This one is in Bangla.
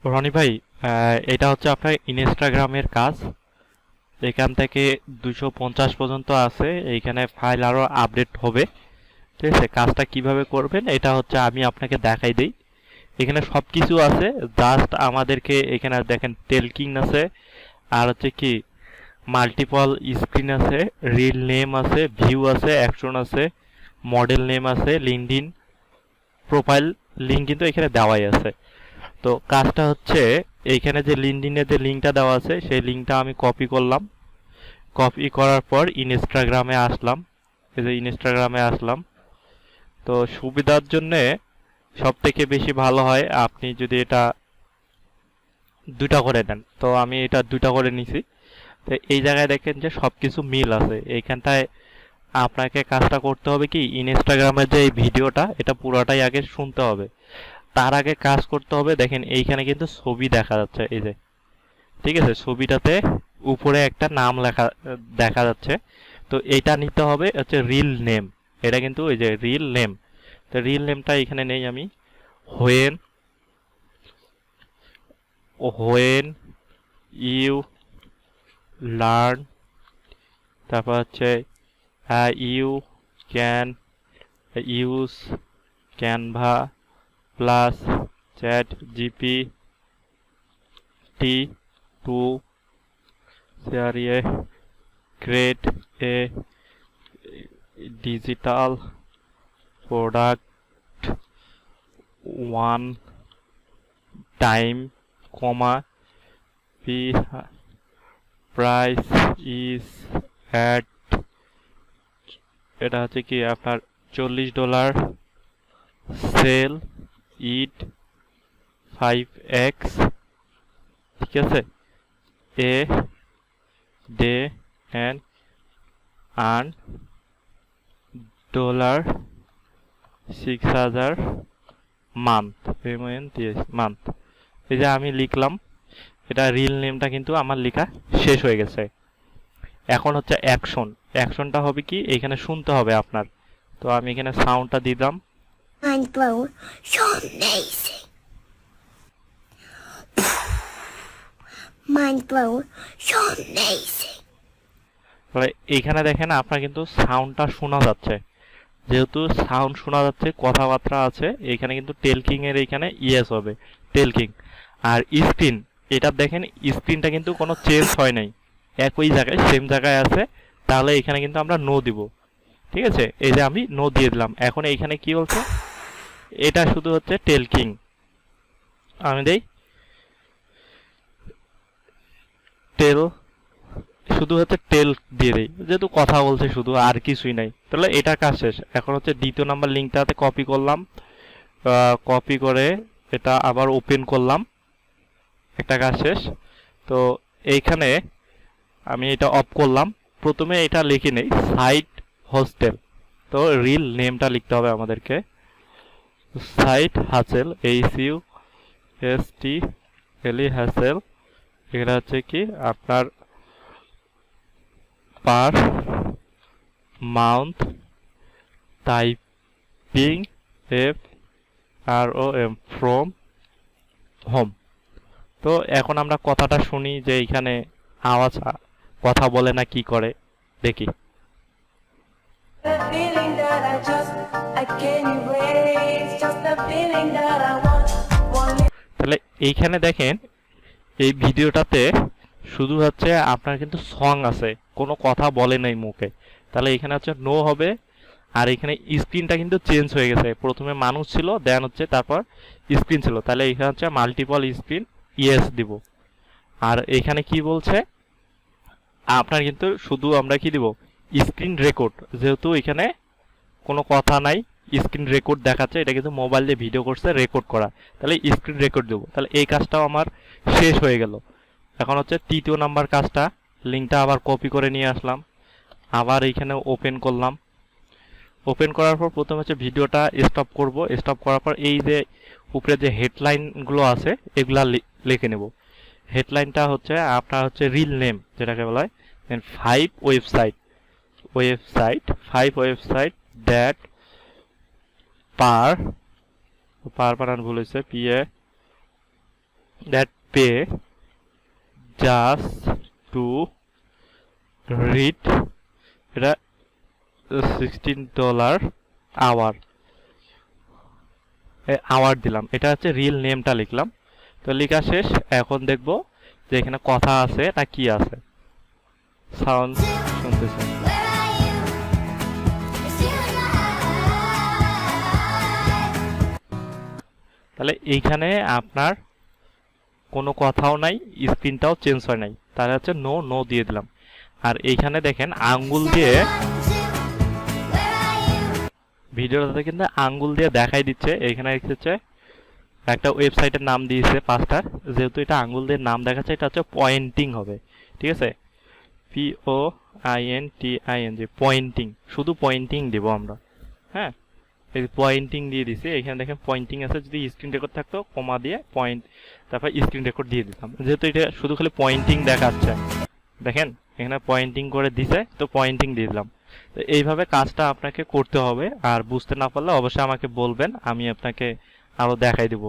রনি ভাই, এটা হচ্ছে আপনার ইনস্টাগ্রামের কাজ। এখান থেকে 250 পর্যন্ত আছে। এইখানে ফাইল আরো আপডেট হবে। ঠিক আছে, কাজটা কিভাবে করবেন এটা হচ্ছে আমি আপনাকে দেখাই দিই। এখানে সবকিছু আছে, জাস্ট আমাদেরকে এখানে দেখেন টেলকিং আছে, আর হচ্ছে কি মাল্টিপল স্ক্রিন আছে, রিল নেম আছে, ভিউ আছে, অ্যাকশন আছে, মডেল নেম আছে, লিঙ্কডইন প্রোফাইল লিঙ্ক কিন্তু এখানে দেওয়াই আছে। তো কাজটা হচ্ছে এইখানে যে লিঙ্কডইনের যে লিঙ্কটা দেওয়া আছে সেই লিঙ্কটা আমি কপি করলাম। কপি করার পর ইনস্টাগ্রামে আসলাম। এই যে ইনস্টাগ্রামে আসলাম। তো সুবিধার জন্যে সব থেকে বেশি ভালো হয় আপনি যদি এটা দুইটা করে নেন। তো আমি এটা দুইটা করে নিছি। তো এই জায়গায় দেখেন যে সবকিছু মিল আছে। এইখানটায় আপনাকে কাজটা করতে হবে কি, ইনস্টাগ্রামের যে এই ভিডিওটা এটা পুরোটাই আগে শুনতে হবে। তার আগে কাজ করতে হবে, দেখেন এইখানে কিন্তু ছবি দেখা যাচ্ছে, এই যে ঠিক আছে, ছবিটাতে উপরে একটা নাম লেখা দেখা যাচ্ছে। তো এইটা নিতে হবে হচ্ছে রিল নেম। এটা কিন্তু এই যে রিল নেম। তো রিল নেমটা এখানে নেই আমি। হোয়েন হোয়েন ইউ লার্ন, তারপর হচ্ছে you can use Canva plus ChatGPT to share a create a digital product one time comma p price is at এটা হচ্ছে কি আপনার $40 সেল ইট 5x, ঠিক আছে, a day and earn $6000 month payment month. এই যে আমি লিখলাম, এটা রিল নেমটা কিন্তু আমার লেখা শেষ হয়ে গেছে। এখন হচ্ছে অ্যাকশন। অ্যাকশনটা হবে কি, এখানে শুনতে হবে আপনার। তো আমি এখানে সাউন্ডটা দিলাম। Mind blown. So amazing. Mind blown. So amazing. তাহলে এইখানে দেখেন আপনার কিন্তু সাউন্ডটা শোনা যাচ্ছে। যেহেতু সাউন্ড শোনা যাচ্ছে, কথাবার্তা আছে, এখানে কিন্তু টেলকিং এর এখানে ইয়েস হবে, টেলকিং। আর স্ক্রিন, এটা দেখেন স্ক্রিনটা কিন্তু কোনো চেঞ্জ হয় নাই, একই জায়গায় সেম জায়গায় আছে। তাহলে এখানে কিন্তু আমরা নো দিব। ঠিক আছে, এই যে আমি নো দিয়ে দিলাম। এখন এইখানে কি বলছে, এটা শুধু হচ্ছে টেলকিং। আমি দেই টেল, শুধু হচ্ছে টেল দিয়ে দেই, যেহেতু কথা বলছে শুধু, আর কিছুই নাই। তাহলে এটা কাজ শেষ। এখন হচ্ছে দ্বিতীয় নাম্বার লিঙ্কটাতে কপি করলাম। কপি করে এটা আবার ওপেন করলাম, একটা কাজ শেষ। তো এইখানে আমি এটা অফ করলাম। প্রথমে এটা লিখে নেই সাইট হোস্টেল। তো রিল নেমটা লিখতে হবে আমাদেরকে, সাইট হাসেল, HUSTLE হাসেল। এটা হচ্ছে কি আপনার per month typing FROM from home. তো এখন আমরা কথাটা শুনি যে এইখানে আওয়াজ কথা বলে না কি করে, দেখি। The feeling that I can't erase, just the feeling that I want. তাহলে এইখানে দেখেন এই ভিডিওটাতে শুধু হচ্ছে আপনার কিন্তু সং আছে, কোনো কথা বলে নাই মুখে। তাহলে এখানে হচ্ছে নো হবে। আর এখানে স্ক্রিনটা কিন্তু চেঞ্জ হয়ে গেছে, প্রথমে মানুষ ছিল, দেন হচ্ছে তারপর স্ক্রিন ছিল। তাহলে এখানে হচ্ছে মাল্টিপল স্ক্রিন, ইয়েস দিব। আর এখানে কি বলছে আপনার কিন্তু শুধু আমরা কি দিব, স্ক্রিন রেকর্ড। যেহেতু এখানে কোনো কথা নাই, স্ক্রিন রেকর্ড দেখাচ্ছে, এটা কিন্তু মোবাইল দিয়ে ভিডিও করছে, রেকর্ড করা। তাহলে স্ক্রিন রেকর্ড দেবো। তাহলে এই কাজটাও আমার শেষ হয়ে গেল। এখন হচ্ছে তৃতীয় নাম্বার কাজটা, লিঙ্কটা আবার কপি করে নিয়ে আসলাম, আবার এইখানে ওপেন করলাম। ওপেন করার পর প্রথমে হচ্ছে ভিডিওটা স্টপ করব। স্টপ করার পর এই যে উপরে যে হেডলাইনগুলো আছে এগুলা লিখে নেব। হেডলাইনটা হচ্ছে আপনার হচ্ছে রিল নেম, যেটাকে বলা হয়। দেন 5 ওয়েবসাইট দ্যাট পার বানান ভুল হয়েছে, PA that pay just to read এটা $16 আওয়ার আওয়ার দিলাম, এটা হচ্ছে রিল নেমটা লিখলাম। তো লেখা শেষ। এখন দেখব যে এখানে কথা আছে না কি আছে। সাউন্ড শুনতেছেন। তাহলে এইখানে আপনার কোনো কথাও নাই, স্ক্রিনটাও চেঞ্জ হয় নাই, তাহলে হচ্ছে নো নো দিয়ে দিলাম। আর এইখানে দেখেন আঙ্গুল দিয়ে ভিডিওটাতে কিন্তু আঙ্গুল দিয়ে দেখাই দিচ্ছে। এখানে হচ্ছে একটা ওয়েবসাইটের নাম দিয়েছে 5টার, যেহেতু এটা আঙ্গুল দিয়ে নাম দেখাচ্ছে এটা হচ্ছে পয়েন্টিং হবে, ঠিক আছে। POINTING পয়েন্টিং, শুধু পয়েন্টিং দেব আমরা। হ্যাঁ, এই পয়েন্টিং দিয়ে দিছি। এখানে দেখেন পয়েন্টিং আছে, যদি স্ক্রিন রেকর্ড থাকতো কমা দিয়ে পয়েন্ট, তারপর স্ক্রিন রেকর্ড দিয়ে দিতাম। যেহেতু এটা শুধু খালি পয়েন্টিং দেখাচ্ছে, দেখেন এখানে পয়েন্টিং করে দিছে, তো পয়েন্টিং দিয়ে দিলাম। তো এইভাবে কাজটা আপনাকে করতে হবে। আর বুঝতে না পারলে অবশ্যই আমাকে বলবেন, আমি আপনাকে আরো দেখাই দেবো।